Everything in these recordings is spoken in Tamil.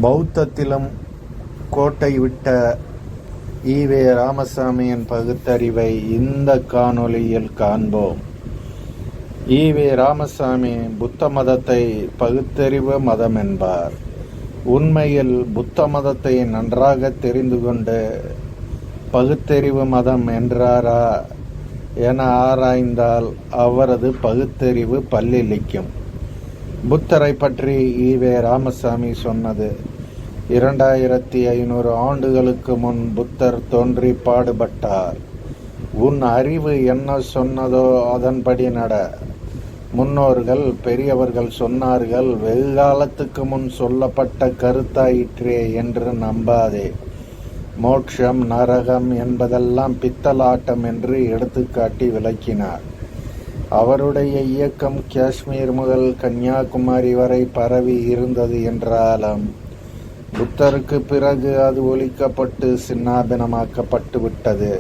பௌத்தத்திலும் கோட்டை விட்ட ஈவே ராமசாமியின் பகுத்தறிவை இந்த காணொளியில் காண்போம். ஈவே ராமசாமி புத்த மதத்தை பகுத்தறிவு மதம் என்பார். உண்மையில் புத்த மதத்தை நன்றாக தெரிந்து கொண்டு பகுத்தறிவு மதம் என்றாரா என ஆராய்ந்தால் அவரது பகுத்தறிவு பல்லிழிக்கும். புத்தரை பற்றி ஈவே ராமசாமி சொன்னது: 2500 ஆண்டுகளுக்கு முன் புத்தர் தோன்றி பாடுபட்டார். உன் அறிவு என்ன சொன்னதோ அதன்படி நட. முன்னோர்கள் பெரியவர்கள் சொன்னார்கள், வெகு காலத்துக்கு முன் சொல்லப்பட்ட கருத்தாயிற்றே என்று நம்பாதே. மோட்சம் நரகம் என்பதெல்லாம் பித்தலாட்டம் என்று எடுத்துக்காட்டி விளக்கினார். அவருடைய இயக்கம் காஷ்மீர் முதல் கன்னியாகுமரி வரை பரவி இருந்தது என்றாலும் புத்தருக்கு பிறகு அது ஒழிக்கப்பட்டு சின்னாபினமாக்கப்பட்டு விட்டது.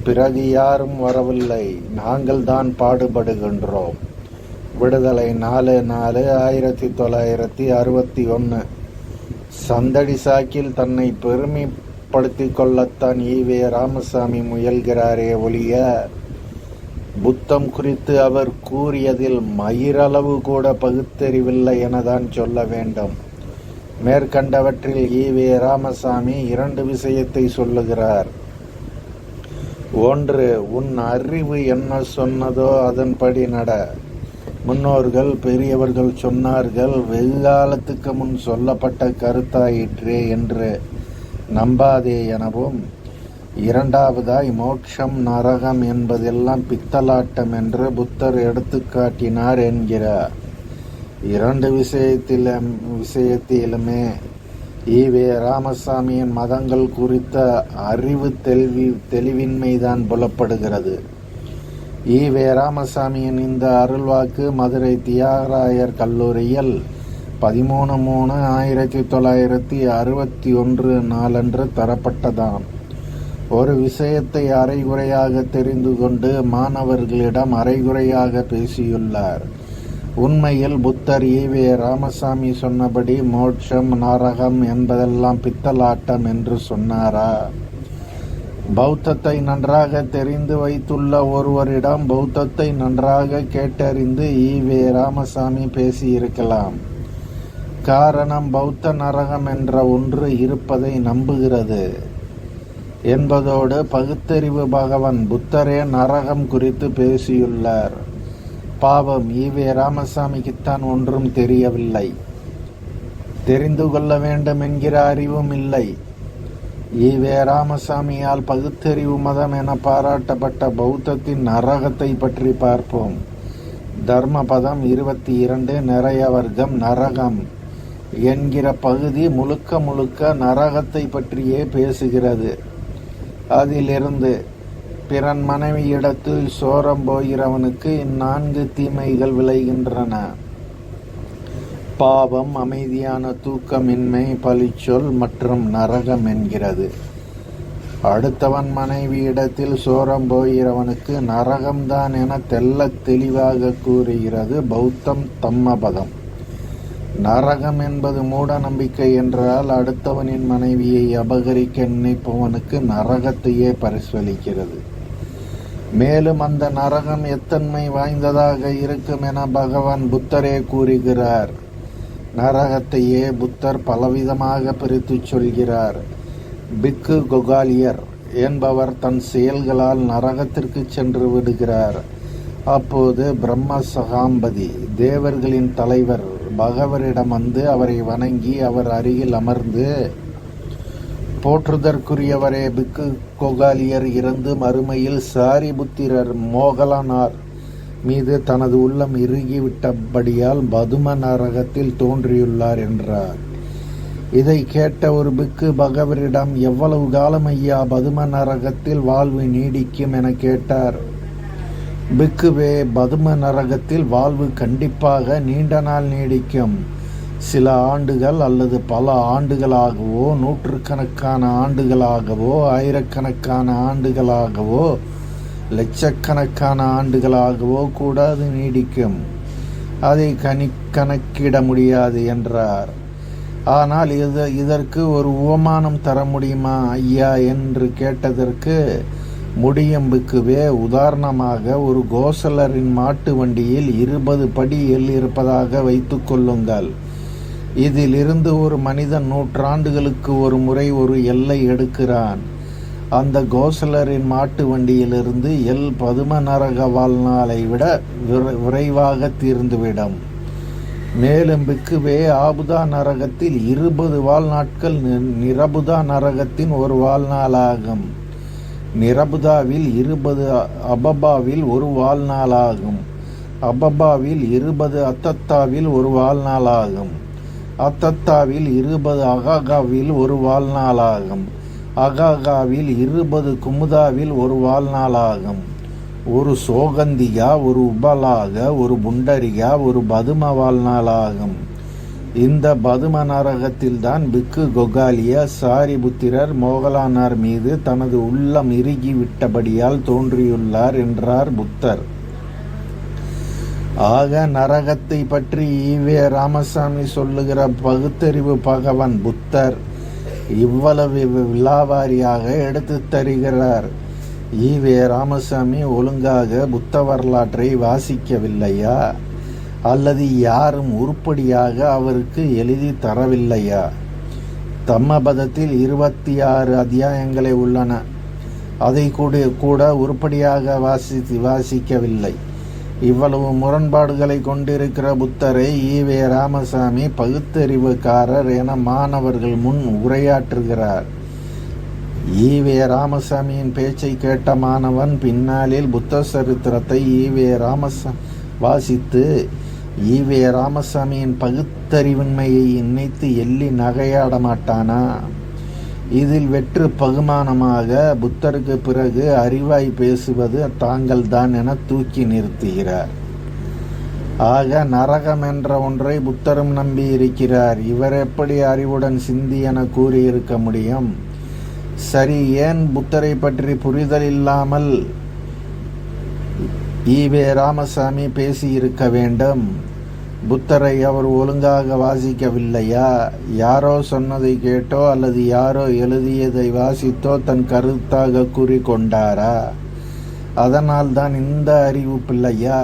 பிறகு யாரும் வரவில்லை, நாங்கள் தான் பாடுபடுகின்றோம். விடுதலை 4/4/1961. சந்தடி சாக்கில் தன்னை பெருமைப்படுத்திக் கொள்ளத்தான் ஈவே ராமசாமி முயல்கிறாரே ஒழிய, புத்தம் குறித்து அவர் கூறியதில் மயிரளவு கூட பகுத்தறிவில்லை எனதான் சொல்ல வேண்டும். மேற்கண்டவற்றில் ஈவே ராமசாமி 2 விஷயத்தை சொல்லுகிறார். 1. உன் அறிவு என்ன சொன்னதோ அதன்படி நட. முன்னோர்கள் பெரியவர்கள் சொன்னார்கள், வெகு காலத்துக்கு முன் சொல்லப்பட்ட கருத்தாயிற்றே என்று நம்பாதே எனவும், 2. மோட்சம் நரகம் என்பதெல்லாம் பித்தலாட்டம் என்று புத்தர் எடுத்துக்காட்டினார் என்கிறார். 2 விஷயத்திலுமே ஈவே ராமசாமியின் மதங்கள் குறித்த அறிவு தெளிவின்மைதான் புலப்படுகிறது. ஈவே ராமசாமியின் இந்த அருள்வாக்கு மதுரை தியாகராயர் கல்லூரியில் 13/3/1961 நாளன்று தரப்பட்டதாம். ஒரு விஷயத்தை அரைகுறையாக தெரிந்து கொண்டு மாணவர்களிடம் அரைகுறையாக பேசியுள்ளார். உண்மையில் புத்தர் ஈவே ராமசாமி சொன்னபடி மோட்சம் நரகம் என்பதெல்லாம் பித்தலாட்டம் என்று சொன்னாரா? பௌத்தத்தை நன்றாக தெரிந்து வைத்துள்ள ஒருவரிடம் பௌத்தத்தை நன்றாக கேட்டறிந்து ஈவே ராமசாமி பேசியிருக்கலாம். காரணம், பௌத்த நரகம் என்ற ஒன்று இருப்பதை நம்புகிறது என்பதோடு பகுத்தறிவு பகவான் புத்தரே நரகம் குறித்து பேசியுள்ளார். பாவம், ஈவே ராமசாமிக்குத்தான் ஒன்றும் தெரியவில்லை. தெரிந்து கொள்ள வேண்டும் என்கிற அறிவும் இல்லை. ஈவே ராமசாமியால் பகுத்தறிவு மதம் என பாராட்டப்பட்ட பௌத்தத்தின் நரகத்தை பற்றி பார்ப்போம். தர்மபதம் 22 நிறைய வர்க்கம் நரகம் என்கிற பகுதி முழுக்க நரகத்தை பற்றியே பேசுகிறது. அதிலிருந்து பிறன் மனைவியிடத்தில் சோரம் போகிறவனுக்கு 4 தீமைகள் விளைகின்றன: பாவம், அமைதியான தூக்கமின்மை, பழிச்சொல் மற்றும் நரகம் என்கிறது. அடுத்தவன் மனைவியிடத்தில் சோரம் போகிறவனுக்கு நரகம்தான் என தெள்ளத் தெளிவாக கூறுகிறது பௌத்தம் தம்மபதம். நரகம் என்பது மூட நம்பிக்கை என்றால் அடுத்தவனின் மனைவியை அபகரிக்க நினைப்பவனுக்கு நரகத்தையே பரிசளிக்கிறது. மேலும் அந்த நரகம் எத்தன்மை வாய்ந்ததாக இருக்கும் என பகவான் புத்தரே கூறுகிறார். நரகத்தையே புத்தர் பலவிதமாக பிரித்து சொல்கிறார். பிக்கு கொகாலியர் என்பவர் தன் செயல்களால் நரகத்திற்கு சென்று விடுகிறார். அப்போது பிரம்ம சகாம்பதி தேவர்களின் தலைவர் பகவரிடம் வந்து அவரை வணங்கி அவர் அருகில் அமர்ந்து, போற்றுதற்குரியவரே, பிக்கு கொகாலியர் இறந்து மறுமையில் சாரிபுத்திரர் மோகலானார் மீது தனது உள்ளம் இறுகிவிட்டபடியால் பதும நரகத்தில் தோன்றியுள்ளார் என்றார். இதை கேட்ட ஒரு பிக்கு பகவரிடம், எவ்வளவு காலம் ஐயா பதும நரகத்தில் வாழ்வு நீடிக்கும் என கேட்டார். பிக்குவே, பதும நரகத்தில் வாழ்வு கண்டிப்பாக நீண்ட நாள் நீடிக்கும். சில ஆண்டுகள் அல்லது பல ஆண்டுகளாகவோ, நூற்றுக்கணக்கான ஆண்டுகளாகவோ, ஆயிரக்கணக்கான ஆண்டுகளாகவோ, லட்சக்கணக்கான ஆண்டுகளாகவோ கூட அது நீடிக்கும். அதை கணக்கிட முடியாது என்றார். ஆனால் இதற்கு ஒரு உவமானம் தர முடியுமா ஐயா என்று கேட்டதற்கு, முடியும் பிக்குவே. உதாரணமாக ஒரு கோசலரின் மாட்டு வண்டியில் 20 படி எள் இருப்பதாக வைத்து கொள்ளுங்கள். இதிலிருந்து ஒரு மனிதன் 100 ஆண்டுகளுக்கு ஒரு முறை ஒரு எல்லை எடுக்கிறான். அந்த கோசலரின் மாட்டு வண்டியிலிருந்து எள் பதும நரக வாழ்நாளை விட விரைவாக தீர்ந்துவிடும். மேலும் பிக்குவே, ஆபுதா நரகத்தில் 20 வாழ்நாட்கள் நிரபுதா நரகத்தின் ஒரு வாழ்நாளாகும். நிரபுதாவில் 20 அபபாவில் ஒரு வாழ்நாளாகும். அபபாவில் 20 அத்தத்தாவில் ஒரு வாழ்நாளாகும். அத்தத்தாவில் 20 அகாகாவில் ஒரு வாழ்நாளாகும். அகாகாவில் 20 குமுதாவில் ஒரு வாழ்நாளாகும். ஒரு சோகந்திகா, ஒரு உபலாக, ஒரு புண்டரிகா, ஒரு பதும வாழ்நாளாகும். இந்த பதும நரகத்தில்தான் பிக்கு கொகாலியா சாரிபுத்திரர் மோகலானார் மீது தனது உள்ளம் இறுகி விட்டபடியால் தோன்றியுள்ளார் என்றார் புத்தர். ஆக நரகத்தை பற்றி ஈவே ராமசாமி சொல்லுகிற பகுத்தறிவு பகவன் புத்தர் இவ்வளவு விலாவாரியாக எடுத்து தருகிறார். ஈவே ராமசாமி ஒழுங்காக புத்த வரலாற்றை வாசிக்கவில்லையா, அல்லது யாரும் உருப்படியாக அவருக்கு எழுதி தரவில்லையா? தம்மபதத்தில் 26 அத்தியாயங்களே உள்ளன. அதை கூட உருப்படியாக வாசிக்கவில்லை. இவ்வளவு முரண்பாடுகளை கொண்டிருக்கிற புத்தரை ஈவே ராமசாமி பகுத்தறிவுக்காரர் என மாணவர்கள் முன் உரையாற்றுகிறார். ஈவே ராமசாமியின் பேச்சை கேட்ட மாணவன் பின்னாளில் புத்த சரித்திரத்தை ஈவே ராமசாமி வாசித்து ஈவே ராமசாமியின் பகுத்தறிவின்மையை நினைத்து எள்ளி நகையாட மாட்டானா? இதில் வெற்று பகுமானமாக புத்தருக்கு பிறகு அறிவாய் பேசுவது தாங்கள்தான் என தூக்கி நிறுத்துகிறார். ஆக நரகம் என்ற ஒன்றை புத்தரும் நம்பி இருக்கிறார். இவர் எப்படி அறிவுடன் சிந்தி என கூறியிருக்க முடியும்? சரி, ஏன் புத்தரை பற்றி புரிதல் இல்லாமல் ஈவே ராமசாமி பேசியிருக்க வேண்டும்? புத்தரை அவர் ஒழுங்காக வாசிக்கவில்லையா? யாரோ சொன்னதை கேட்டோ அல்லது யாரோ எழுதியதை வாசித்தோ தன் கருத்தாக கூறிக்கொண்டாரா? அதனால் தான் இந்த அறிவு பிள்ளையா?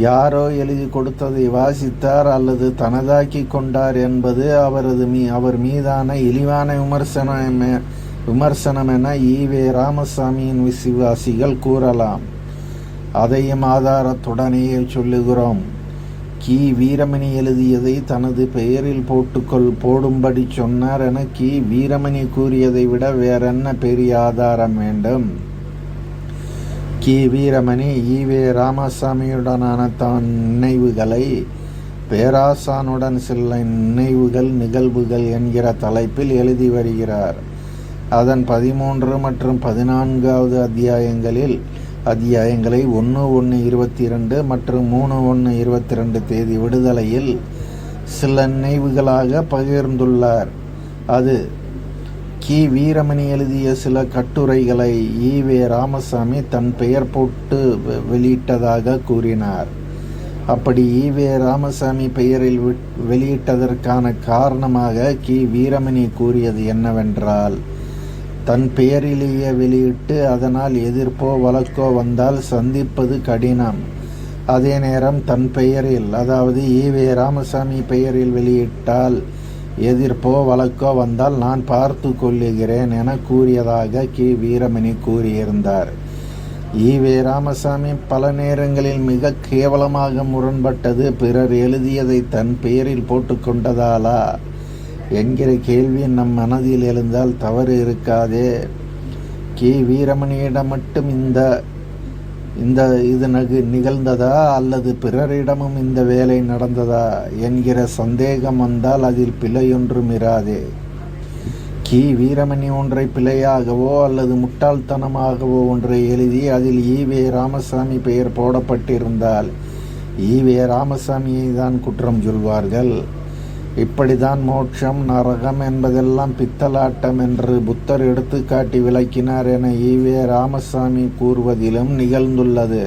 யாரோ எழுதி கொடுத்ததை வாசித்தார் அல்லது தனதாக்கி கொண்டார் என்பது அவர் மீதான இழிவான விமர்சனம் என ஈவே ராமசாமியின் விசுவாசிகள் கூறலாம். அதையும் ஆதாரத்துடனேயே சொல்லுகிறோம். கி வீரமணி எழுதியதை தனது பெயரில் போடும்படி சொன்னார் என கி வீரமணி கூறியதை விட வேறென்ன பெரிய ஆதாரம் வேண்டும்? கி வீரமணி ஈவே ராமசாமியுடனான தான் நினைவுகளை பேராசானுடன் சில நிகழ்வுகள் என்கிற தலைப்பில் எழுதி வருகிறார். அதன் 13 மற்றும் 14வது அத்தியாயங்களை 1/1/22 மற்றும் 3/1/22 தேதி விடுதலையில் சில நினைவுகளாக பகிர்ந்துள்ளார். அது கி வீரமணி எழுதிய சில கட்டுரைகளை ஈவே ராமசாமி தன் பெயர் போட்டு வெளியிட்டதாக கூறினார். அப்படி ஈவே ராமசாமி பெயரில் வெளியிட்டதற்கான காரணமாக கி வீரமணி கூறியது என்னவென்றால், தன் பெயரிலேயே வெளியிட்டு அதனால் எதிர்ப்போ வழக்கோ வந்தால் சந்திப்பது கடினம். அதே நேரம் தன் பெயரில், அதாவது ஈவே ராமசாமி பெயரில் வெளியிட்டால் எதிர்ப்போ வழக்கோ வந்தால் நான் பார்த்து கொள்ளுகிறேன் என கூறியதாக கி வீரமணி கூறியிருந்தார். ஈவே ராமசாமி பல நேரங்களில் மிக கேவலமாக முரண்பட்டது பிறர் எழுதியதை தன் பெயரில் போட்டுக்கொண்டதாலா என்கிற கேள்வி நம் மனதில் எழுந்தால் தவறு இருக்காதே. கி வீரமணியிடம் மட்டும் இது நிகழ்ந்ததா அல்லது பிறரிடமும் இந்த வேலை நடந்ததா என்கிற சந்தேகம் வந்தால் அதில் பிழையொன்றும் இராதே. கி வீரமணி ஒன்றை பிழையாகவோ அல்லது முட்டாள்தனமாகவோ ஒன்றை எழுதி அதில் ஈவே ராமசாமி பெயர் போடப்பட்டிருந்தால் ஈவே ராமசாமியை தான் குற்றம் சொல்வார்கள். இப்படிதான் மோட்சம் நரகம் என்பதெல்லாம் பித்தலாட்டம் என்று புத்தர் எடுத்துக்காட்டி விளக்கினார் என ஈவே ராமசாமி கூறுவதிலும் நிகழ்ந்துள்ளது.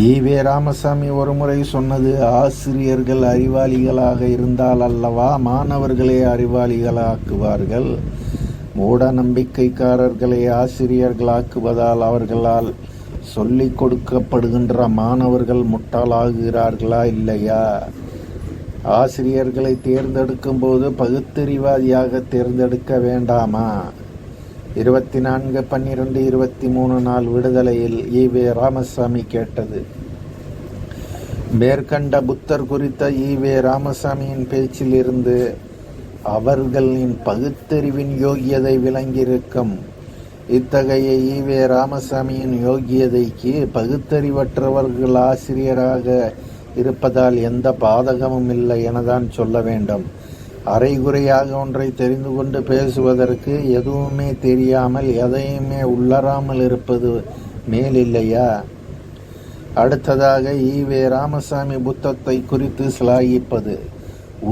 ஈவே ராமசாமி ஒருமுறை சொன்னது, ஆசிரியர்கள் அறிவாளிகளாக இருந்தால் அல்லவா மாணவர்களே அறிவாளிகளாக்குவார்கள். மூட நம்பிக்கைக்காரர்களை ஆசிரியர்களாக்குவதால் அவர்களால் சொல்லிக் கொடுக்கப்படுகின்ற மாணவர்கள் முட்டாளாகிறார்களா இல்லையா? ஆசிரியர்களை தேர்ந்தெடுக்கும் போது பகுத்தறிவாதியாக தேர்ந்தெடுக்க வேண்டாமா? 24/12/23 நாள் விடுதலையில் ஈவே ராமசாமி கேட்டது. மேற்கண்ட புத்தர் குறித்த ஈவே ராமசாமியின் பேச்சில் இருந்து அவர்களின் பகுத்தறிவின் யோகியதை விளங்கியிருக்கும். இத்தகைய ஈவே ராமசாமியின் யோகியதைக்கு பகுத்தறிவற்றவர்கள் ஆசிரியராக இருப்பதால் எந்த பாதகமும் இல்லை எனதான் சொல்ல வேண்டும். அரைகுறையாக ஒன்றை தெரிந்து கொண்டு பேசுவதற்கு எதுவுமே தெரியாமல் எதையுமே உள்ளராமல் இருப்பது மேலில்லையா? அடுத்ததாக ஈவே ராமசாமி புத்தத்தை குறித்து சிலாகிப்பது.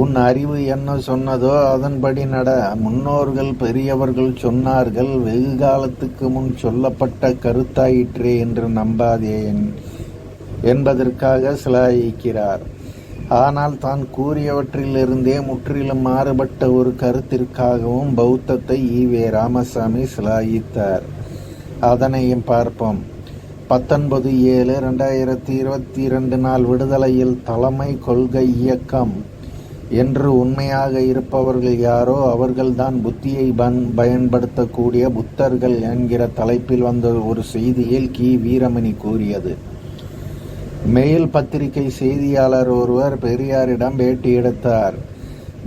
உன் அறிவு என்ன சொன்னதோ அதன்படி நட. முன்னோர்கள் பெரியவர்கள் சொன்னார்கள், வெகு காலத்துக்கு முன் சொல்லப்பட்ட கருத்தாயிற்றே என்று நம்பாதே என்பதற்காக சிலாயிக்கிறார். ஆனால் தான் கூறியவற்றிலிருந்தே முற்றிலும் மாறுபட்ட ஒரு கருத்திற்காகவும் பௌத்தத்தை ஈவே ராமசாமி சிலாயித்தார். அதனையும் பார்ப்போம். 19/7/2022 நாள் விடுதலையில் தலைமை கொள்கை இயக்கம் என்று உண்மையாக இருப்பவர்கள் யாரோ அவர்கள்தான் புத்தியை பயன்படுத்தக்கூடிய புத்தர்கள் என்கிற தலைப்பில் வந்த ஒரு செய்தியில் கி. வீரமணி கூறியது. மெயில் பத்திரிகை செய்தியாளர் ஒருவர் பெரியாரிடம் பேட்டி எடுத்தார்.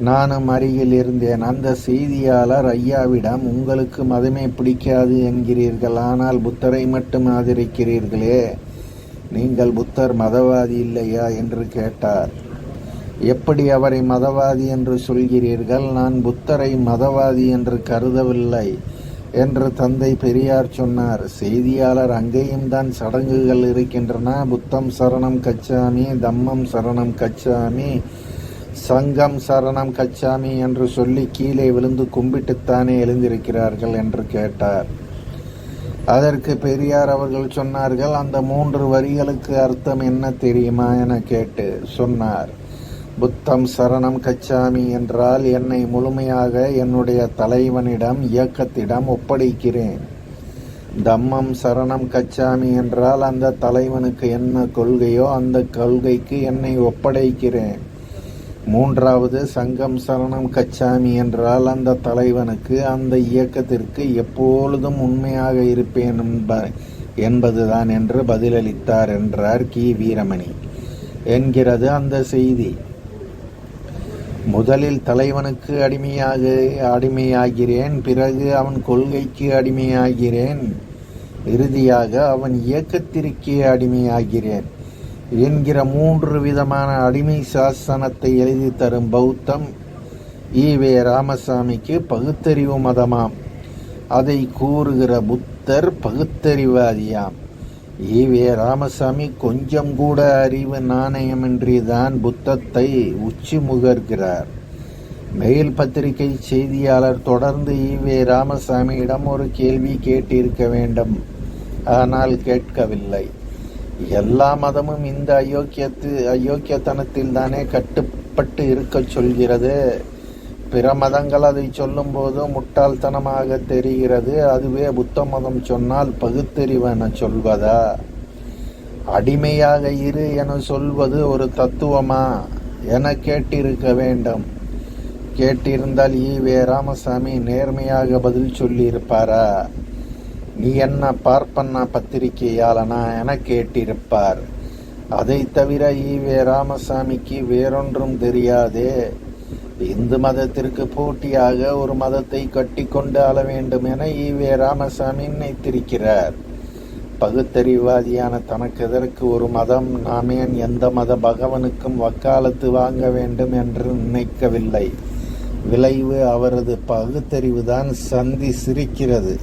நானும் அருகில் இருந்தேன். அந்த செய்தியாளர் ஐயாவிடம், உங்களுக்கு மதமே பிடிக்காது என்கிறீர்கள், ஆனால் புத்தரை மட்டும் ஆதரிக்கிறீர்களே, நீங்கள் புத்தர் மதவாதி இல்லையா என்று கேட்டார். எப்படி அவரை மதவாதி என்று சொல்கிறீர்கள்? நான் புத்தரை மதவாதி என்று கருதவில்லை என்று தந்தை பெரியார் சொன்னார். செய்தியாளர், அங்கேயும் தான் சடங்குகள் இருக்கின்றன. புத்தம் சரணம் கச்சாமி, தம்மம் சரணம் கச்சாமி, சங்கம் சரணம் கச்சாமி என்று சொல்லி கீழே விழுந்து கும்பிட்டுத்தானே எழுந்திருக்கிறார்கள் என்று கேட்டார். அதற்கு பெரியார் அவர்கள் சொன்னார்கள், அந்த 3 வரிகளுக்கு அர்த்தம் என்ன தெரியுமா என கேட்டு சொன்னார். புத்தம் சரணம் கச்சாமி என்றால் என்னை முழுமையாக என்னுடைய தலைவனிடம், இயக்கத்திடம் ஒப்படைக்கிறேன். தம்மம் சரணம் கச்சாமி என்றால் அந்த தலைவனுக்கு என்ன கொள்கையோ அந்த கொள்கைக்கு என்னை ஒப்படைக்கிறேன். 3வது சங்கம் சரணம் கச்சாமி என்றால் அந்த தலைவனுக்கு, அந்த இயக்கத்திற்கு எப்பொழுதும் உண்மையாக இருப்பேன் என்பதுதான் என்று பதிலளித்தார் என்றார் கி. வீரமணி. என்கிறது அந்த செய்தி. முதலில் தலைவனுக்கு அடிமையாகிறேன், பிறகு அவன் கொள்கைக்கு அடிமையாகிறேன், இறுதியாக அவன் இயக்கத்திற்கே அடிமையாகிறேன் என்கிற 3 விதமான அடிமை சாசனத்தை எழுதி தரும் பௌத்தம் ஈவே ராமசாமிக்கு பகுத்தறிவு மதமாம். அதை கூறுகிற புத்தர் பகுத்தறிவாதியாம். ஈவே ராமசாமி கொஞ்சம் கூட அறிவு நாணயமின்றிதான் புத்தத்தை உச்சி முகர்கிறார். மெயில் பத்திரிகை செய்தியாளர் தொடர்ந்து ஈவே ராமசாமியிடம் ஒரு கேள்வி கேட்டிருக்க வேண்டும், ஆனால் கேட்கவில்லை. எல்லா மதமும் இந்த அயோக்கியத்தனத்தில் தானே கட்டுப்பட்டு இருக்க சொல்கிறது. பிற மதங்கள் அதை சொல்லும் போது முட்டாள்தனமாக தெரிகிறது. அதுவே புத்த மதம் சொன்னால் பகுத்தறிவென சொல்வதா? அடிமையாக இரு என சொல்வது ஒரு தத்துவமா என கேட்டிருக்க வேண்டும். கேட்டிருந்தால் ஈவே ராமசாமி நேர்மையாக பதில் சொல்லியிருப்பாரா? நீ என்ன பார்ப்பன்னா பத்திரிகையாளனா என கேட்டிருப்பார். அதை தவிர ஈவே ராமசாமிக்கு வேறொன்றும் தெரியாதே. இந்து மதத்திற்கு போட்டியாக ஒரு மதத்தை கட்டி கொண்டு ஆள வேண்டும் என ஈவே ராமசாமி நினைத்திருக்கிறார். பகுத்தறிவாதியான தனக்கு எதற்கு ஒரு மதம், நாமேன் எந்த மத பகவனுக்கும் வக்காலத்து வாங்க வேண்டும் என்று நினைக்கவில்லை. விளைவு அவரது பகுத்தறிவுதான் சந்தி சிரிக்கிறது.